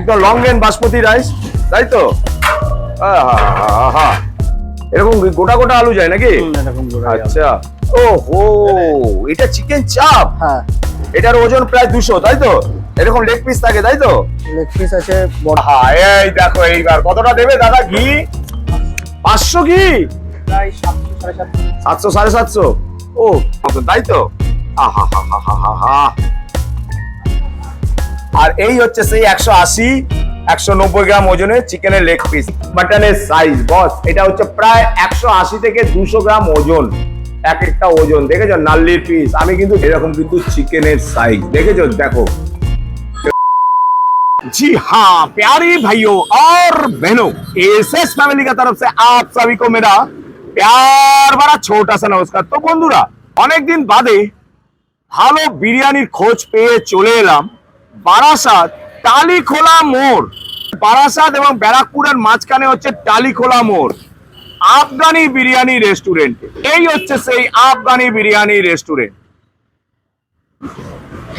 একদম long range basmati rice, তাই তো? এরকম গোটা গোটা আলু যায় নাকি? আচ্ছা, ও হো, এটা চিকেন চাপ। হ্যাঁ, এটার ওজন প্রায় 200, তাই তো? এরকম লেগ পিস থাকে, তাই তো? লেগ পিস আছে বড়। হ্যাঁ, এই দেখো এইবার কতটা দেবে দাদা ঘি? 500 ঘি? প্রায় 700 700 750? ও তাই তো? আর এই হচ্ছে সেই 180 190 গ্রাম ওজনের চিকেনের লেগ পিস, মাটনের সাইজ বস। এটা হচ্ছে প্রায় 180 থেকে 200 গ্রাম ওজন, এক একটা ওজন দেখেছো? নাল্লির পিস। আমি কিন্তু এরকম কিন্তু চিকেনের সাইজ দেখেছো, দেখো। जी हाँ प्यारे भाइयों और बहनों, एसएस फैमिली का तरफ से आप सभी को मेरा प्यार भरा छोटा सा नमस्कार। तो বন্ধুরা, অনেকদিন বাদে ভালো বিরিয়ানির খোঁজ পেয়ে চলে এলাম বারাসাত টালিখোলা মোড়। বারাসাত এবং ব্যারাকপুরের মাঝখানে হচ্ছে টালিখোলা মোড়, আফগানি বিরিয়ানি রেস্টুরেন্ট। এই হচ্ছে সেই আফগানি বিরিয়ানি রেস্টুরেন্ট।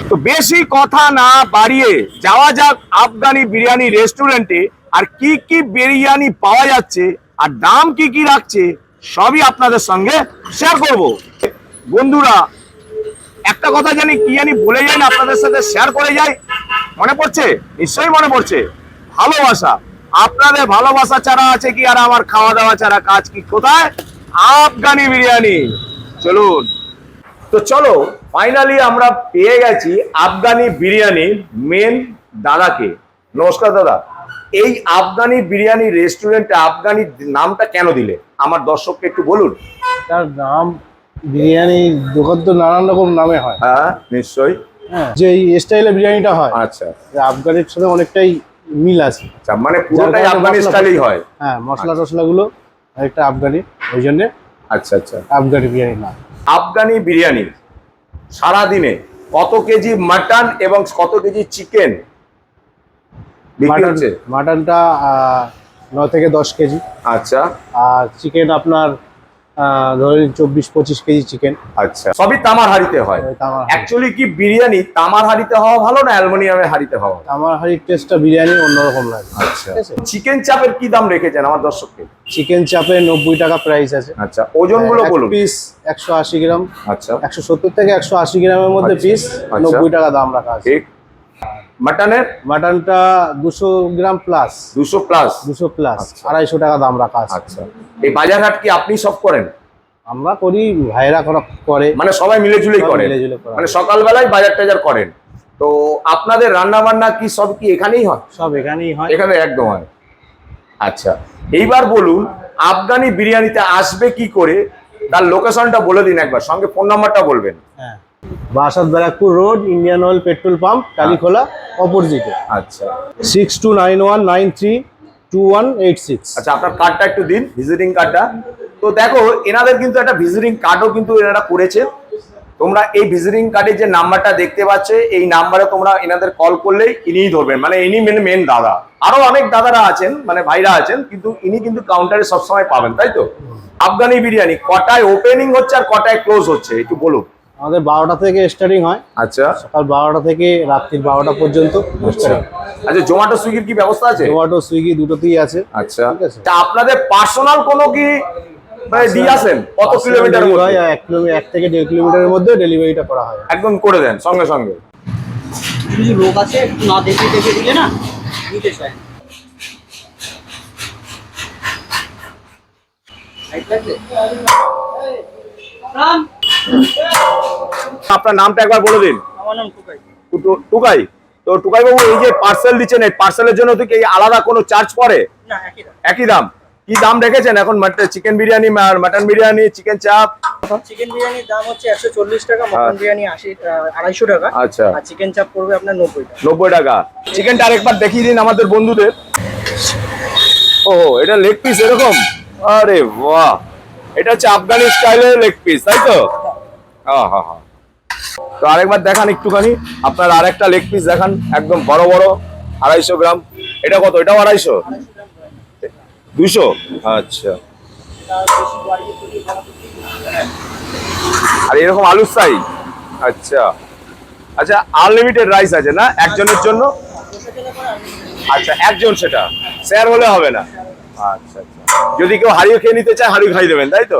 তো বেশি কথা না বাড়িয়ে যাওয়া যাক আফগানি বিরিয়ানি রেস্টুরেন্টে। আর কি কি বিরিয়ানি পাওয়া যাচ্ছে আর দাম কি কি রাখছে সবই আপনাদের সঙ্গে শেয়ার করব। বন্ধুরা, একটা কথা জানি কি জানি বলে যাই না, আপনাদের সাথে শেয়ার করে যাই। মনে পড়ছে? নিশ্চয়ই মনে পড়ছে। ভালোবাসা। আপনাদের ভালোবাসা ছাড়া আছে কি আর আমার খাওয়া দাওয়া ছাড়া কাজ কি? কোথায়? আফগানি বিরিয়ানি। চলুন। তো চলো, ফাইনালি আমরা পেয়ে গেছি আফগানি বিরিয়ানির মেন দাদাকে। নমস্কার দাদা। এই আফগানি বিরিয়ানি রেস্টুরেন্টে আফগানি নামটা কেন দিলে আমার দর্শককে একটু বলুন। তার নাম, বিরিয়ানি দোকান তো নানান রকম নামে হয়। হ্যাঁ নিশ্চয়ই। হ্যাঁ, যে এই স্টাইলে বিরিয়ানিটা হয়, আচ্ছা, আফগানির সাথে অনেকটাই মিল আছে। আচ্ছা, মানে পুরোটাই আফগানি স্টাইলই হয়। হ্যাঁ, মশলা টসলা গুলো একটা আফগানি, ওই জন্য আচ্ছা আচ্ছা। আফগানি বিরিয়ানি নাম। আফগানি বিরিয়ানি সারাদিনে কত কেজি মাটন এবং কত কেজি চিকেন বিক্রি হচ্ছে? মাটনটা 9 থেকে 10 কেজি। আচ্ছা। আর চিকেন আপনার ধরেন 24-25 কেজি চিকেন। আচ্ছা, সবই তামার হাঁড়িতে হয়। অ্যাকচুয়ালি কি বিরিয়ানি তামার হাঁড়িতে হওয়া ভালো না অ্যালুমিনিয়ামের হাঁড়িতে হওয়া? তামার হাঁড়ির টেস্টটা বিরিয়ানি অন্যরকম লাগে। আচ্ছা। চিকেন চাপের কি দাম রেখেছেন আমার দর্শককে? চিকেন চাপে 90 টাকা প্রাইস আছে। আচ্ছা, ওজনগুলো বলুন। পিস 180 গ্রাম। আচ্ছা, 170 থেকে 180 গ্রামের মধ্যে পিস, 90 টাকা দাম রাখা আছে। ঠিক। মাটনের? মাটনটা 200 গ্রাম প্লাস। 200 প্লাস? 200 প্লাস, 250 টাকা দাম রাখা আছে। আচ্ছা, এই বাজার হাট কি আপনি সব করেন? আমরা করি, ভাইরা করে, মানে সবাই মিলেঝুলেই করেন? মানে সকালবেলায় বাজার টাজার করেন। তো আপনাদের রান্না বান্না কি সব কি এখানেই হয়? সব এখানেই হয়। এখানে একদম হয়। আচ্ছা, এইবার বলুন আফগানি বিরিয়ানিতে আসবে কি করে, তার লোকেশনটা বলে দিন একবার, সঙ্গে ফোন নাম্বারটা বলবেন। হ্যাঁ, Barasat Barrackpore road, Indian oil petrol pump, Talikhola অপোজিটে। আচ্ছা, 6291932186। আচ্ছা, আপনার কার্ডটা একটু দিন, ভিজিটিং কার্ডটা। তো দেখো, এনাদের কিন্তু একটা ভিজিটিং কার্ডও কিন্তু এনারা করেছে। তোমরা এই ভিজিটিং কার্ডের যে নাম্বারটা দেখতে পাচ্ছ, এই নাম্বারে তোমরা এনাদের কল করলেই ইনিই ধরবেন। মানে ইনি মেন দাদা। আরো অনেক দাদারা আছেন, মানে ভাইরা আছেন, কিন্তু ইনি কিন্তু কাউন্টারে সবসময় পাবেন, তাই তো? আফগানি বিরিয়ানি কটায় ওপেনিং হচ্ছে আর কটায় ক্লোজ হচ্ছে একটু বলুন। আমাদের 12টা থেকে স্টার্টিং হয়। আচ্ছা, সকাল 12টা থেকে রাত্রি 12টা পর্যন্ত। আচ্ছা আচ্ছা, জোম্যাটো সুইগির কি ব্যবস্থা আছে? জোম্যাটো সুইগি দুটোতেই আছে। আচ্ছা, ঠিক আছে। আপনাদের পার্সোনাল কোনো কি মানে দিয়ে আসেন? কত কিলোমিটার মধ্যে? 1 থেকে 1.5 কিলোমিটারের মধ্যে ডেলিভারিটা করা হয়। একদম করে দেন সঙ্গে সঙ্গে। কিছু লোক আছে না দেখে দিলে না নিতে চায়। আপনার নামটা একবার বলে দিন। আমার নাম টুকাই। টুকাই। তো টুকাই বাবু, এই যে পার্সেল দিচ্ছেন, এই পার্সেলের জন্য তো কি আলাদা কোনো চার্জ পড়ে? না, একই দাম। একই দাম। কি দাম রেখেছেন এখন চিকেন বিরিয়ানি আর মাটন বিরিয়ানি, চিকেন চাপ? চিকেন বিরিয়ানির দাম হচ্ছে 140 টাকা, মটন বিরিয়ানি 250 টাকা। আচ্ছা, আর চিকেন চাপ পড়বে আপনার 90 টাকা। 90 টাকা। চিকেনটা আরেকবার দেখিয়ে দিন আমাদের বন্ধুদের। ও, এটা লেগ পিস এরকম? আরে বাহ, এটা হচ্ছে আফগানি স্টাইলের লেগ পিস, তাই তো? হ্যাঁ হ্যাঁ হ্যাঁ। তো আরেকবার দেখান একটুখানি, আপনার আরেকটা লেগ পিস দেখান, একদম বড় বড়, 250 গ্রাম। এটা কত? এটাও 250? 200? আচ্ছা। আর এরকম আলুর সাইজ? আচ্ছা আচ্ছা, আনলিমিটেড রাইস আছে না একজনের জন্য? আচ্ছা, একজন সেটা শেয়ার হলে হবে না। আচ্ছা আচ্ছা, যদি কেউ হারিয়ে খেয়ে নিতে চায় হারিয়ে খাই দেবেন, তাই তো?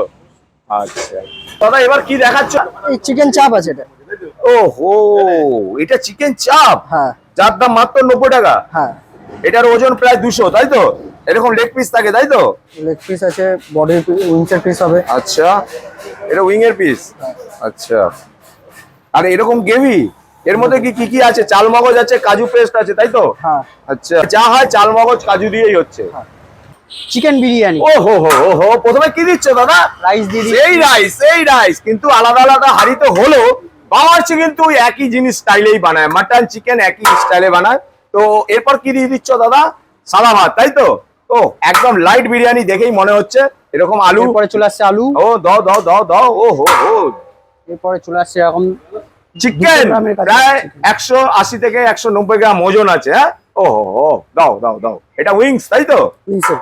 আচ্ছা দাদা, এবার কি দেখাচ্ছ? এই চিকেন চাপ আছে এটা। ওহো, এটা চিকেন চাপ, হ্যাঁ যার দাম মাত্র 90 টাকা। হ্যাঁ, এটার ওজন প্রায় 200, তাই তো? এরকম লেগ পিস থাকে, তাই তো? লেগ পিস আছে, বডির উইংসের পিস হবে। আচ্ছা, এটা উইং এর পিস। আচ্ছা, আর এরকম গ্রেভি এর মধ্যে কি কি কি আছে? চাল মগজ আছে, কাজু পেস্ট আছে, তাই তো? হ্যাঁ, আচ্ছা, যা হয় চাল মগজ কাজু দিয়েই হচ্ছে। চিকেন বিরিয়ানি। ও হো হো হো হো, প্রথমে কি দিচ্ছ দাদা? রাইস দিয়ে দিচ্ছি। সেই রাইস, কিন্তু আলাদা আলাদা হাঁড়িতে হলো বাওয়ার্চি কিন্তু একই জিনিস স্টাইলেই বানায়, মাটন চিকেন একই স্টাইলে বানায়। তো এরপর কি দিয়ে দিচ্ছ দাদা? সাদা ভাত, তাই তো? ও একদম লাইট বিরিয়ানি দেখেই মনে হচ্ছে। এরকম আলু, এরপরে চলে আসছে আলু। ও দাও দাও দাও দাও, ও হো হো। এরপরে চলে আসছে এরকম চিকেন 200 গ্রামের কাছে প্রায় chicken। 180 থেকে 190 গ্রাম ওজন আছে। হ্যাঁ, ও হো হো, দাও দাও দাও। এটা উইংস, তাই তো? উইংসের।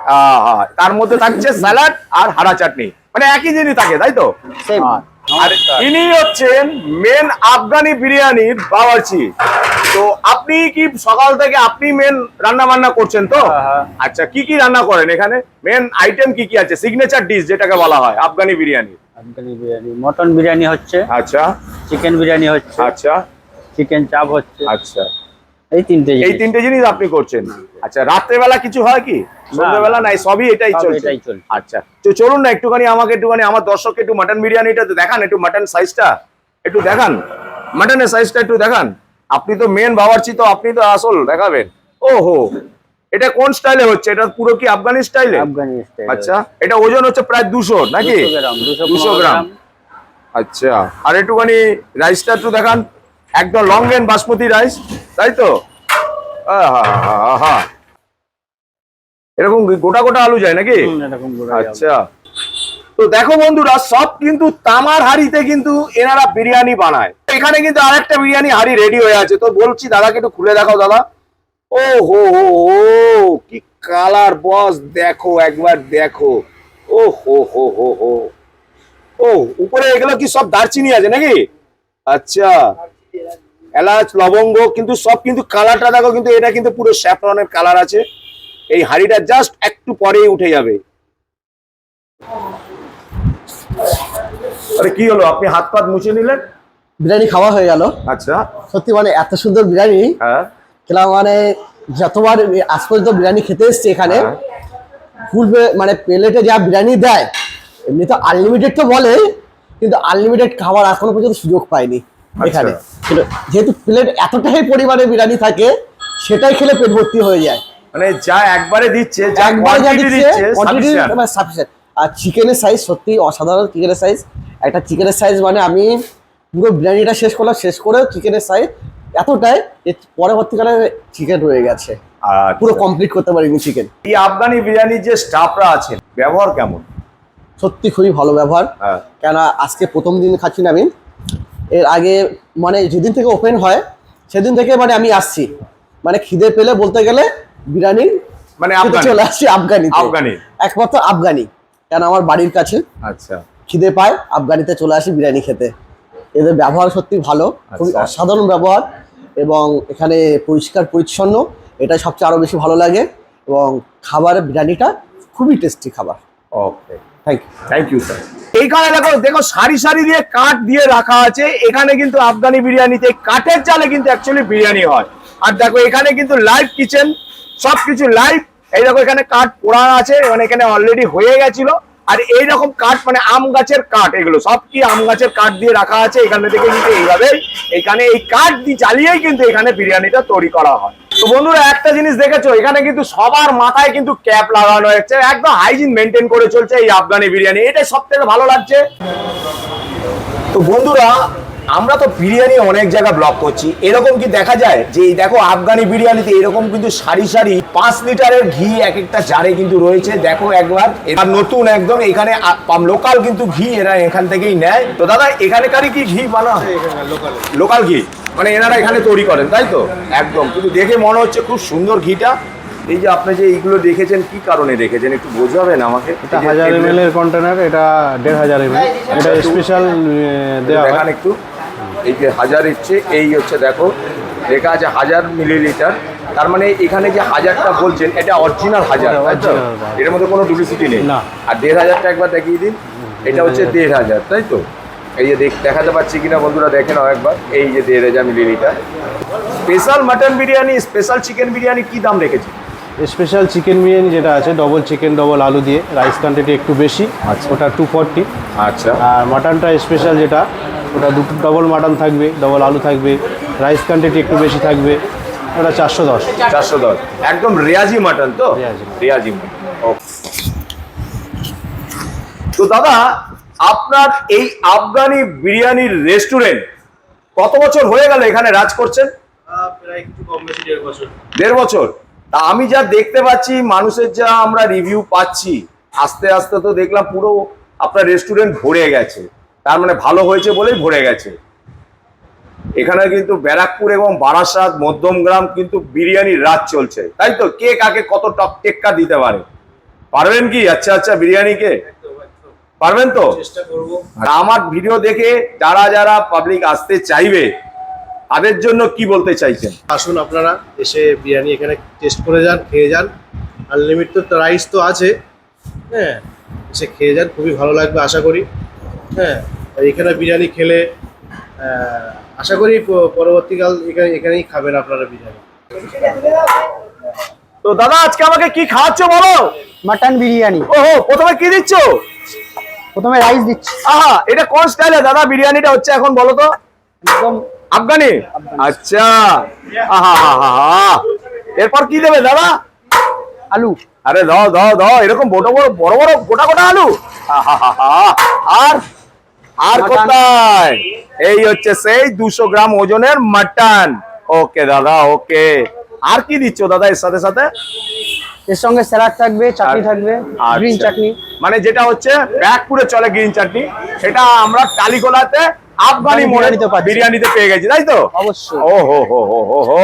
তার মধ্যে থাকছে স্যালাড আর হারা চাটনি, মানে একই জিনিস থাকে, তাই তো? Same। আর ইনি হচ্ছেন মেন আফগানি বিরিয়ানির বাওয়ার্চি। তো আপনি কি সকাল থেকে আপনি মেন রান্না বান্না করছেন তো? আচ্ছা, কি কি রান্না করেন এখানে? মেন আইটেম কি কি আছে, সিগনেচার ডিশ যেটাকে বলা হয় আফগানি বিরিয়ানি? আফগানি বিরিয়ানি, মটন বিরিয়ানি হচ্ছে, আচ্ছা চিকেন বিরিয়ানি হচ্ছে, আচ্ছা চিকেন চাপ হচ্ছে। আচ্ছা, এই এই তিনটে জিনিস আপনি করছেন। আচ্ছা, রাত্রেবেলা কিছু হয় কি? সন্ধ্যাবেলা নাই, সবই এটাই সব চলছে। এটাই চলছে। আচ্ছা, তো চলুন না একটুখানি আমাকে একটুখানি আমার দর্শককে একটু মাটন বিরিয়ানিটা তো দেখান, একটু মাটন সাইজটা একটু দেখান, মাটনের সাইজটা একটু দেখান। আপনি তো মেন বাওয়ার্চি, তো আপনি তো আসল দেখাবেন। ওহো, এটা কোন স্টাইলে হচ্ছে? এটা পুরো কি আফগানি স্টাইলে? আফগানি স্টাইল। আচ্ছা, এটা ওজন হচ্ছে প্রায় 200 নাকি? 200 গ্রাম, 200 গ্রাম। আচ্ছা, আর একটুখানি রাইসটা একটু দেখান, একদম লং রেঞ্জ বাসমতি রাইস, তাই তো? আহা, এরকম গোটা গোটা আলু যায় নাকি? এরকম গোটা আচ্ছা, তো দেখো বন্ধুরা, সব কিন্তু তামার হাঁড়িতে কিন্তু এনারা বিরিয়ানি বানায়। এখানে কিন্তু আরেকটা বিরিয়ানি হাঁড়ি রেডি হয়ে আছে, তো বলছি দাদাকে একটু খুলে দেখাও দাদা। ও হো হো হো, কি কালার বস, দেখো একবার দেখো। ও হো হো হো হো, ও উপরে এগুলো কি সব দারচিনি আছে নাকি? আচ্ছা, এলাচ লবঙ্গ, কিন্তু সব কিন্তু কালারটা দেখো, কিন্তু এটা কিন্তু পুরো স্যাফরনের কালার আছে। এই হাঁড়িটা জাস্ট একটু পরেই উঠে যাবে। আরে কি হলো, আপনি হাত পাত মুছে নিলেন? বিরিয়ানি খাওয়া হয়ে গেল। আচ্ছা, সত্যি মানে এত সুন্দর বিরিয়ানি হ্যাঁ খেলাম, মানে যতবার আজ পর্যন্ত বিরিয়ানি খেতে এসেছি এখানে, হ্যাঁ। ফুল মানে প্লেটে যা বিরিয়ানি দেয়, এমনি তো আনলিমিটেড তো বলে, কিন্তু আনলিমিটেড খাবার এখনো পর্যন্ত সুযোগ পাইনি এখানে। যেহেতু প্লেট এতটাই পরিমাণে বিরিয়ানি থাকে, সেটাই খেলে পেট ভর্তি হয়ে যায়। মানে যা একবারে দিচ্ছে, যা একবারে যা কোয়ান্টিটি দিচ্ছে, দিচ্ছে, quantity sufficient। মানে sufficient। আর চিকেনের সাইজ সত্যি অসাধারণ। চিকেনের সাইজ, একটা চিকেনের সাইজ মানে আমি পুরো বিরিয়ানিটা শেষ করলাম, শেষ করেও চিকেনের সাইজ এতটাই যে পরবর্তীকালে চিকেন রয়ে গেছে, আচ্ছা। পুরো কমপ্লিট করতে পারিনি চিকেন। এই আফগানি বিরিয়ানির যে স্টাফরা আছেন, ব্যবহার কেমন? সত্যি খুবই ভালো ব্যবহার। হ্যাঁ। কেন আজকে প্রথম দিন খাচ্ছি না আমি, এর আগে মানে যেদিন থেকে ওপেন হয় সেদিন থেকে মানে আমি আসছি, মানে খিদে পেলে বলতে গেলে বিরিয়ানি মানে খেতে আফগানি? চলে আসছি আফগানি। আফগানি। একমাত্র আফগানি, কেন আমার বাড়ির কাছে আচ্ছা, খিদে পায়, আফগানিতে চলে আসি বিরিয়ানি খেতে। এদের ব্যবহার সত্যি ভালো, খুবই আচ্ছা। অসাধারণ ব্যবহার, এবং এখানে পরিষ্কার পরিচ্ছন্ন, এটা সবচেয়ে আরো বেশি ভালো লাগে। এবং খাবারের বিরিয়ানিটা খুবই টেস্টি খাবার। Okay, thank thank you you. Sir. এইখানে দেখো দেখো সারি সারি দিয়ে কাঠ দিয়ে রাখা আছে। এখানে কিন্তু আফগানি বিরিয়ানিতে কাঠের চালে কিন্তু অ্যাকচুয়ালি বিরিয়ানি হয়। আর দেখো এখানে কিন্তু লাইভ কিচেন, সবকিছু লাইভ। এই দেখো এখানে কাঠ পোড়া আছে, মানে এখানে অলরেডি হয়ে গেছিল। আর এইরকম কাঠ মানে আম গাছের কাঠ, এগুলো সব কি আম গাছের কাঠ দিয়ে রাখা আছে। এখানে থেকে কিন্তু এইভাবেই এখানে এই কাঠ দিয়ে জ্বালিয়েই কিন্তু এখানে বিরিয়ানিটা তৈরি করা হয়। তো বন্ধুরা, একটা জিনিস দেখেছো, এখানে কিন্তু সবার মাথায় কিন্তু ক্যাপ লাগানো হচ্ছে, একদম হাইজিন মেনটেন করে চলছে এই আফগানি বিরিয়ানি, এটাই সব থেকে ভালো লাগছে। তো বন্ধুরা, আমরা তো বিরিয়ানি অনেক জায়গায় ব্লগ করছি, এরকম কি দেখা যায় যে এই দেখো আফগানি বিরিয়ানিতে এরকম কিন্তু সারি সারি 5 লিটারের ঘি এক একটা জারে কিন্তু রয়েছে। দেখো একবার, এটা নতুন একদম, এখানে লোকাল কিন্তু ঘি এরা এখান থেকেই নেয়। তো দাদা, এখানকারই কি ঘি বানা হয়? লোকাল ঘি, মানে এনারা এখানে তৈরি করেন, তাই তো? একদম, কিন্তু দেখে মনে হচ্ছে খুব সুন্দর ঘিটা। এই যে আপনি যে এইগুলো রেখেছেন, কি কারণে রেখেছেন একটু বোঝাবেন আমাকে? এটা 1000 ml এর কন্টেনার, এটা 1500 ml, এটা স্পেশাল দেওয়া দেখান হয়। একটু। এই যে 1000 ইচ্ছে, এই হচ্ছে দেখো লেখা আছে 1000 মিলিলিটার। তার মানে এখানে যে 1000টা বলছেন এটা অরিজিনাল 1000, এটা তাই তো? original। এর মধ্যে কোনো ডুপ্লিসিটি নেই। না। আর 1500টা একবার দেখিয়ে দিন। এটা হচ্ছে 1500, তাই তো? এই যে দেখাতে পাচ্ছি কিনা বন্ধুরা, দেখেন একবার, এই যে 1500 millilitre. Special mutton biryani, special chicken biryani কি দাম রেখেছে? স্পেশাল চিকেন বিরিয়ানি যেটা আছে ডবল চিকেন ডবল আলু দিয়ে, রাইস কোয়ান্টিটি একটু বেশি, আচ্ছা। ওটা 240। আচ্ছা, আর মাটনটা স্পেশাল যেটা, ওটা দুটো ডবল মাটন থাকবে, ডবল আলু থাকবে, রাইস কোয়ান্টিটি একটু বেশি থাকবে, ওটা 410। 410 একদম রেয়াজি মাটন তো? রেয়াজি। রেয়াজি মাটন। তো দাদা, আপনার এই আফগানি বিরিয়ানির রেস্টুরেন্ট কত বছর হয়ে গেল এখানে রাজ করছেন? প্রায় কিছু কম বেশি 1.5 বছর। 1.5 বছর। তা আমি যা দেখতে পাচ্ছি, মানুষের যা আমরা রিভিউ পাচ্ছি, আস্তে আস্তে তো দেখলাম পুরো আপনার রেস্টুরেন্ট ভরে গেছে। তার মানে ভালো হয়েছে বলেই ভরে গেছে। এখানে কিন্তু ব্যারাকপুর এবং বারাসাত, মধ্যমগ্রাম কিন্তু বিরিয়ানির রাজ চলছে, তাই তো? কে কাকে কত টপ টেক্কা দিতে পারে, পারবেন কি? আচ্ছা আচ্ছা, বিরিয়ানিকে পারবেন তো? চেষ্টা করব। আর আমার ভিডিও দেখে যারা যারা পাবলিক আসতে চাইবে তাদের জন্য কি বলতে চাইছেন? আসুন আপনারা এসে বিরিয়ানি এখানে টেস্ট করে যান, খেয়ে যান। আনলিমিটেড তো রাইস তো আছে, হ্যাঁ, এসে খেয়ে যান, খুবই ভালো লাগবে আশা করি। হ্যাঁ, আর এখানে বিরিয়ানি খেলে আশা করি পরবর্তীকাল এখানেই খাবেন আপনারা বিরিয়ানি। তো দাদা, আজকে আমাকে কি খাওয়াচ্ছ বলো? মাটন বিরিয়ানি, ওহো, প্রথমে কি দিচ্ছ? প্রথমে রাইস দিচ্ছি, আহা, এটা কোন স্টাইলে দাদা বিরিয়ানিটা হচ্ছে এখন বলো তো? একদম আফগানি। আচ্ছা, আহা হা হা হা। এরপর কি দেবে দাদা? আলু, আরে দাও দাও দাও, এরকম বড় বড় বড় বড় গোটা গোটা আলু। আহা হা হা। আর আর মাটন। কোথায়? এই হচ্ছে সেই 200 গ্রাম ওজনের মাটন। ওকে দাদা, ওকে। আর কি দিচ্ছ দাদা এর সাথে সাথে? এর সঙ্গে স্যালাড থাকবে, চাটনি থাকবে, গ্রিন আচ্ছা। চাটনি। মানে যেটা হচ্ছে ব্যারাকপুরে চলে গ্রিন চাটনি, সেটা আমরা টালিগোলাতে আফগানি মোড়ে বিরিয়ানিতে পাচ্ছি। বিরিয়ানিতে পেয়ে গেছি, তাই তো? অবশ্যই। ও হো হো হো হো হো।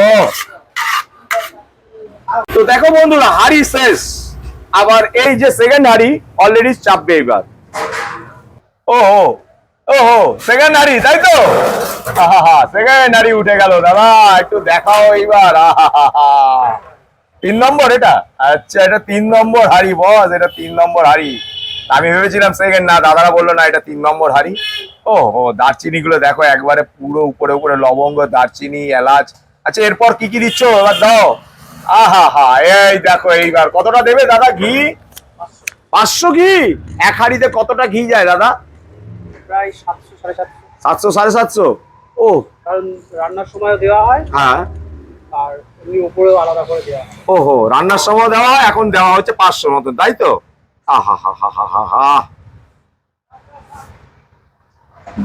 তো দেখো বন্ধুরা, হাড়ি শেষ, আবার এই যে সেকেন্ড হাড়ি অলরেডি চাপবে এবার। ও হো ও হো, সেকেন্ড হাড়ি, তাই তো? আহা, সেকেন্ড হাড়ি উঠে গেল দাদা, একটু দেখাও এইবার। আহা, 3 নম্বর এটা? আচ্ছা, এটা 3 নম্বর হাড়ি বস, এটা 3 নম্বর হাড়ি। আমি ভেবেছিলাম সেকেন্ড, না দাদারা বললো না এটা 3 নম্বর হাড়ি। ও হো, দারচিনি গুলো দেখো একবারে পুরো উপরে উপরে, লবঙ্গ, দারচিনি, এলাচ। আচ্ছা, এরপর কি কি দিচ্ছ এবার দাও। আহা হা, এই দেখো এইবার কতটা দেবে দাদা ঘি? 500 ঘি? এক হাড়িতে কতটা ঘি যায় দাদা? প্রায় 700 750, 700 750? ও কারণ রান্নার সময় দেওয়া হয় হ্যাঁ, আর এমনি উপরেও আলাদা করে দেওয়া হয়। ওহো, রান্নার সময় দেওয়া হয়, এখন দেওয়া হচ্ছে 500 মতন, তাই তো? আহা হা হা হা হা হা,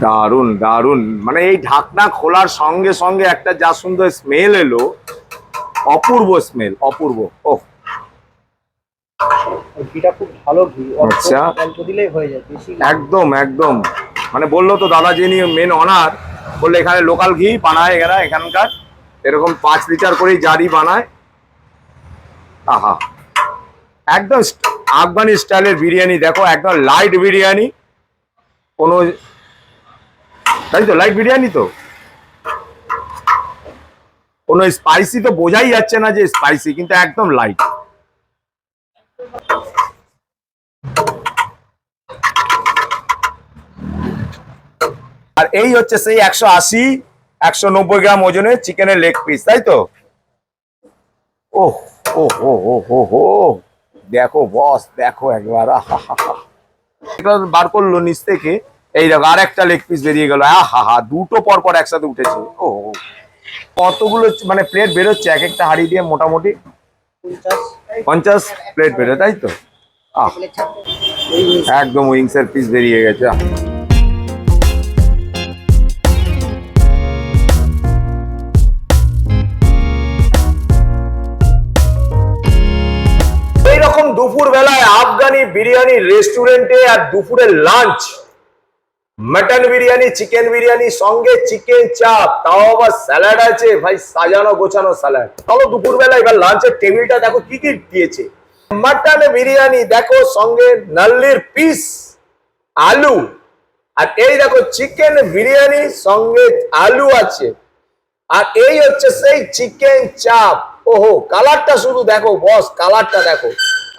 দারুন দারুন। মানে এই ঢাকনা খোলার সঙ্গে সঙ্গে একটা যা সুন্দর স্মেল এলো, অপূর্ব স্মেল, অপূর্ব। ওহ, ঘিটা খুব ভালো ঘি, আচ্ছা। অল্প দিলেই হয়ে যায়, বেশি একদম একদম। মানে বললো তো দাদা, যিনি মেন অনার, বললে এখানে লোকাল ঘি বানায় এরা, এখানকার এরকম 5 লিটার করেই জারি বানায়। আহা, একদম আফগানি স্টাইলের বিরিয়ানি। দেখো একদম লাইট বিরিয়ানি, কোনো, তাই তো? লাইট বিরিয়ানি তো, কোনো স্পাইসি তো বোঝাই যাচ্ছে না যে স্পাইসি, কিন্তু একদম লাইট। আর এই হচ্ছে সেই 180 190 গ্রাম ওজনের চিকেনের লেগ পিস, তাই তো? ওহ ও হো হো হো হো, দেখো বস, দেখো একবার। এটা বার করলো নিচ থেকে, এই দেখো আর একটা লেগ পিস বেরিয়ে গেল। আহা হা, দুটো পর পর একসাথে উঠেছে। ও কতগুলো মানে প্লেট বেরোচ্ছে এক একটা হাঁড়ি দিয়ে? মোটামুটি 50 প্লেট বেরো, তাই তো? আহ, একদম উইংস এর পিস বেরিয়ে গেছে। এইরকম দুপুর বেলায় আফগানি বিরিয়ানি রেস্টুরেন্টে আর দুপুরের lunch, mutton biryani, chicken biryani, সঙ্গে চিকেন চাপ, তাও আবার স্যালাড আছে ভাই, সাজানো গোছানো স্যালাড। চলো দুপুর বেলা এবার লাঞ্চের টেবিলটা দেখো কি কি দিয়েছে। মটন বিরিয়ানি দেখো, সঙ্গে নাল্লির পিস, আলু, আর এই দেখো চিকেন বিরিয়ানি, সঙ্গে আলু আছে, আর এই হচ্ছে সেই চিকেন চাপ। ওহো, কালারটা শুধু দেখো বস, কালারটা দেখো।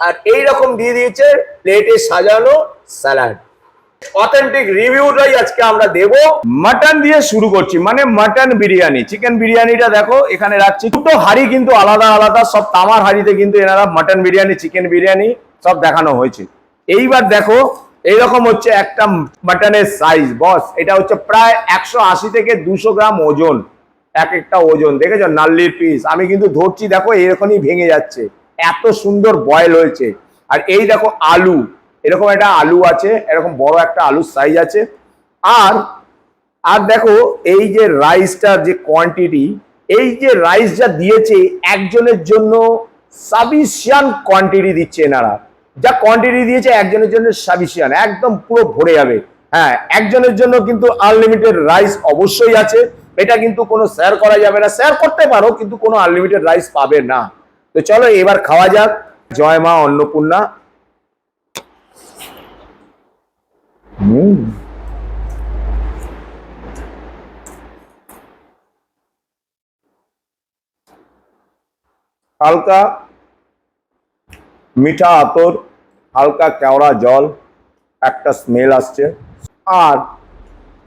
আর এই রকম দিয়ে দিয়েছে প্লেটে সাজানো স্যালাড। অথেন্টিক রিভিউটাই আজকে আমরা দেব। মাটন দিয়ে শুরু করছি, মানে মাটন বিরিয়ানি। চিকেন বিরিয়ানিটা দেখো এখানে রাখছি। দুটো হাঁড়ি কিন্তু আলাদা আলাদা, সব তামার হাঁড়িতে কিন্তু এনারা মাটন বিরিয়ানি, চিকেন বিরিয়ানি সব দেখানো হয়েছে। এইবার দেখো এইরকম হচ্ছে একটা মাটনের সাইজ বস। এটা হচ্ছে প্রায় 180 থেকে 200 গ্রাম ওজন, এক একটা ওজন। দেখেছো নাল্লির পিস, আমি কিন্তু ধরছি দেখো এরকমই ভেঙে যাচ্ছে, এত সুন্দর বয়েল হয়েছে। আর এই দেখো আলু, এরকম একটা আলু আছে, এরকম বড় একটা আলুর সাইজ আছে। আর আর দেখো এই যে রাইসটার যে কোয়ান্টিটি, এই যে রাইস যা দিয়েছে একজনের জন্য সাফিসিয়েন্ট কোয়ান্টিটি দিচ্ছে এনারা। যা কোয়ান্টিটি দিয়েছে একজনের জন্য সাফিসিয়েন্ট, একদম পুরো ভরে যাবে। হ্যাঁ, একজনের জন্য কিন্তু আনলিমিটেড রাইস অবশ্যই আছে। এটা কিন্তু কোনো শেয়ার করা যাবে না, শেয়ার করতে পারো কিন্তু কোনো আনলিমিটেড রাইস পাবে না। তো চলো এবার খাওয়া যাক। জয় মা অন্নপূর্ণা। হালকা মিঠা আতর, হালকা কেওড়া জল, একটা স্মেল আসছে। আর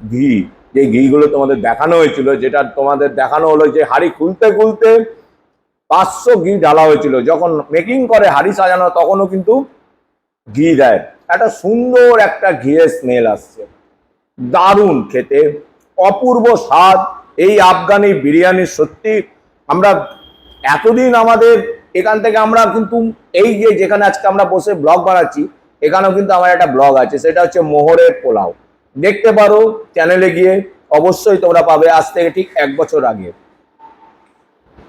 ঘি, যে ঘিগুলো তোমাদের দেখানো হয়েছিল, যেটা তোমাদের দেখানো হলো যে হাঁড়ি খুলতে খুলতে 500 ঘি ঢালা হয়েছিল। যখন মেকিং করে হাঁড়ি সাজানো তখনও কিন্তু ঘি দেয়। একটা সুন্দর একটা ঘিয়ের স্মেল আসছে, দারুণ খেতে, অপূর্ব স্বাদ। এই আফগানি বিরিয়ানি সত্যি আমরা এতদিন আমাদের এখান থেকে আমরা কিন্তু এই যে যেখানে আজকে আমরা বসে ব্লগ বানাচ্ছি, এখানেও কিন্তু আমার একটা ব্লগ আছে, সেটা হচ্ছে মোহরের পোলাও। দেখতে পারো চ্যানেলে গিয়ে, অবশ্যই তোমরা পাবে, আজ থেকে ঠিক 1 বছর আগে।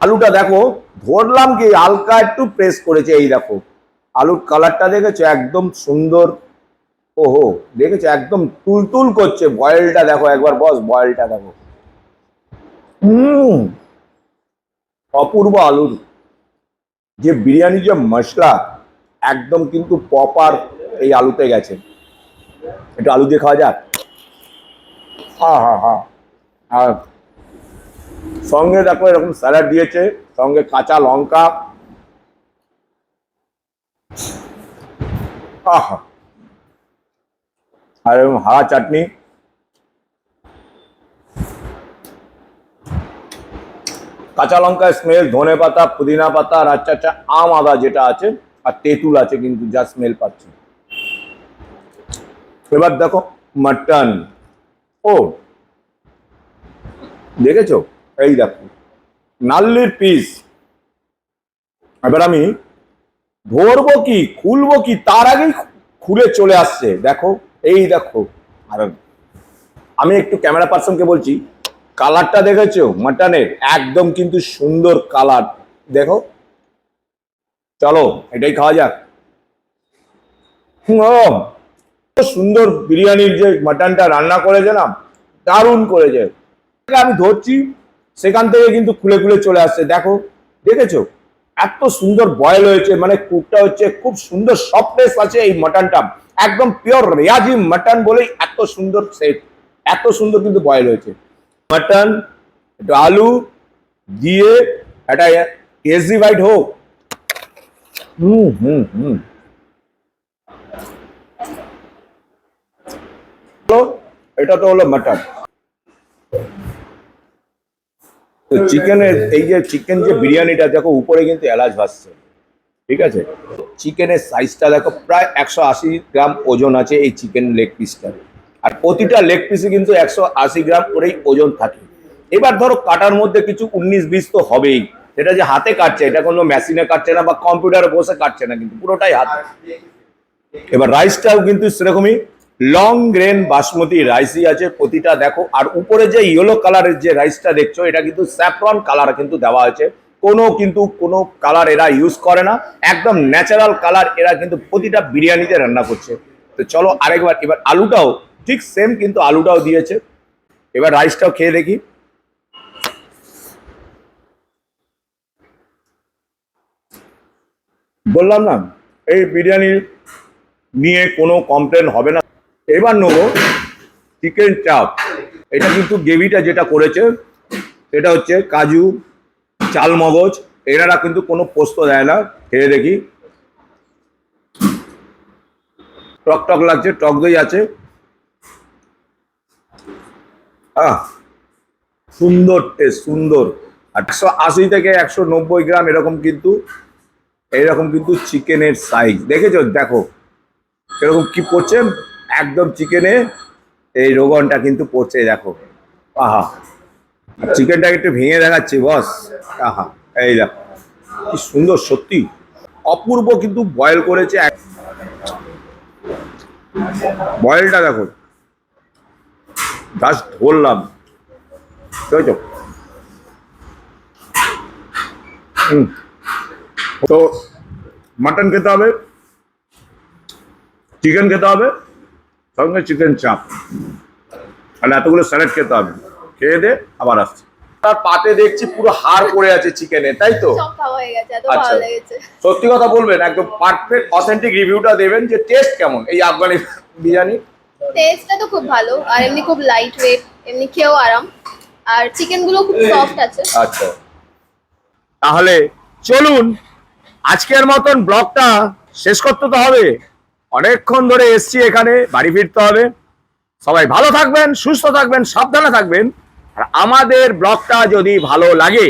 আলুটা দেখো, ধরলাম কি হালকা একটু প্রেস করেছে। এই দেখো আলুর কালারটা দেখেছো, একদম সুন্দর। ওহো, দেখেছো একদম তুলতুল করছে। বয়েলটা দেখো একবার বস, বয়েলটা দেখো। অপূর্ব আলুর যে বিরিয়ানি, যে মশলা একদম কিন্তু প্রপার এই আলুতে গেছে। একটু আলু দিয়ে খাওয়া যাক। হ্যাঁ হ্যাঁ হ্যাঁ। আর সঙ্গে দেখো এরকম স্যালাড দিয়েছে, সঙ্গে কাঁচা লঙ্কা। আহা, আর এরকম হাওয়া চাটনি। কাঁচা লঙ্কার স্মেল, ধনে পাতা, পুদিনা পাতা, আর আচ্ছা আচ্ছা আম আদা যেটা আছে, আর তেঁতুল আছে কিন্তু, যা স্মেল পাচ্ছি। এবার দেখো মাটন। ও দেখেছো, এই দেখো নাল্লির পিস। এবার আমি ধরবো কি খুলবো কি তার আগেই খুলে চলে আসছে। দেখো এই দেখো। আর আমি একটু ক্যামেরা পার্সনকে বলছি, কালারটা দেখেছো মাটনের, একদম কিন্তু সুন্দর কালার। দেখো, চলো এটাই খাওয়া যাক। সুন্দর বিরিয়ানির যে মাটনটা রান্না করেছে না, দারুণ করেছে। আমি ধরছি, সেখান থেকে কিন্তু খুলে খুলে চলে আসছে। দেখো, দেখেছো এত সুন্দর বয়েল হয়েছে, মানে কুকটা হচ্ছে খুব সুন্দর, সফটনেস আছে এই মাটনটা, একদম পিওর রিয়াজি মাটন বলেই এত সুন্দর সেট, এত সুন্দর কিন্তু বয়েল হয়েছে। মাটন, একটু আলু দিয়ে একটা কেজি বাইট হোক। এটা তো হলো মাটন। তো চিকেনের এই যে চিকেন যে বিরিয়ানিটা দেখো, উপরে কিন্তু এলাচ ভাসছে, ঠিক আছে। চিকেনের সাইজটা দেখো, প্রায় 180 গ্রাম ওজন আছে এই চিকেন লেগ পিসটা। আর প্রতিটা লেগ পিসে কিন্তু 180 গ্রাম করেই ওজন থাকে। এবার ধরো কাটার মধ্যে কিছু 19-20 তো হবেই, সেটা যে হাতে কাটছে, এটা কোনো মেশিনে কাটছে না বা কম্পিউটারে বসে কাটছে না, কিন্তু পুরোটাই হাতে। এবার রাইসটাও কিন্তু সেরকমই লং গ্রেন বাসমতি রাইসই আছে প্রতিটা দেখো। আর উপরে যে ইয়েলো কালারের যে রাইসটা দেখছো, এটা কিন্তু স্যাফরন কালার কিন্তু দেওয়া হয়েছে। কোনো কালার এরা ইউজ করে না, একদম ন্যাচারাল কালার এরা কিন্তু প্রতিটা বিরিয়ানিতে রান্না করছে। তো চলো আরেকবার, এবার আলুটাও ঠিক সেম কিন্তু আলুটাও দিয়েছে। এবার রাইসটাও খেয়ে দেখি। বললাম না, এই বিরিয়ানি নিয়ে কোনো কমপ্লেন হবে না। এবার নেবো চিকেন চাপ। এটা কিন্তু গ্রেভিটা যেটা করেছে, সেটা হচ্ছে কাজু, চালমগজ, এনারা কিন্তু কোনো পোস্ত দেয় না। খেয়ে দেখি, টক টক লাগছে, টক দই আছে। সুন্দর টেস্ট, সুন্দর। 180 থেকে 190 গ্রাম এরকম কিন্তু চিকেনের সাইজ দেখেছো? দেখো এরকম কি পড়ছে, একদম চিকেনে এই রোগনটা কিন্তু পড়ছে, দেখো। আহা, চিকেনটাকে একটু ভেঙে দেখাচ্ছি বস। আহা, এই দেখো কি সুন্দর, সত্যি অপূর্ব কিন্তু বয়েল করেছে। বয়েলটা দেখো, জাস্ট ধরলাম, বুঝেছো? তো মাটন খেতে হবে, চিকেন খেতে হবে, সঙ্গে চিকেন চাপ, আর এতগুলো স্যালাড খেতে হবে। খেয়ে দে আবার আসছি। তার পাতে দেখছি পুরো হাড় পড়ে আছে চিকেনে, তাই তো? সব খাওয়া হয়ে গেছে, এত আচ্ছা। ভালো লেগেছে। সত্যি কথা বলবেন, একদম পারফেক্ট অথেন্টিক রিভিউটা দেবেন যে টেস্ট কেমন এই আফগানি বিরিয়ানি। টেস্টটা তো খুব ভালো, আর এমনি খুব লাইট ওয়েট, এমনি খেয়েও আরাম, আর চিকেন গুলো খুব সফট আছে। আচ্ছা, তাহলে চলুন আজকের মতন ব্লগটা শেষ করতে তো হবে। অনেকক্ষণ ধরে এসছি এখানে, বাড়ি ফিরতে হবে। সবাই ভালো থাকবেন, সুস্থ থাকবেন, সাবধানে থাকবেন। আর আমাদের ব্লগটা যদি ভালো লাগে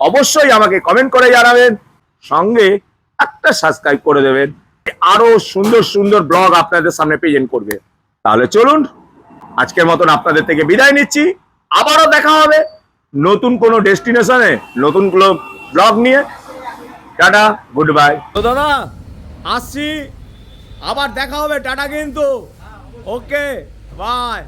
অবশ্যই আমাকে কমেন্ট করে জানাবেন, সঙ্গে একটা সাবস্ক্রাইব করে দেবেন। আরো সুন্দর সুন্দর ব্লগ আপনাদের সামনে প্রেজেন্ট করবে। তাহলে চলুন আজকের মতন আপনাদের থেকে বিদায় নিচ্ছি। আবারও দেখা হবে নতুন কোনো ডেস্টিনেশনে, নতুন কোনো ব্লগ নিয়ে। Tata, good bye. তো দাদা আসছি, আবার দেখা হবে। টাটা কিন্তু, ওকে, বাই।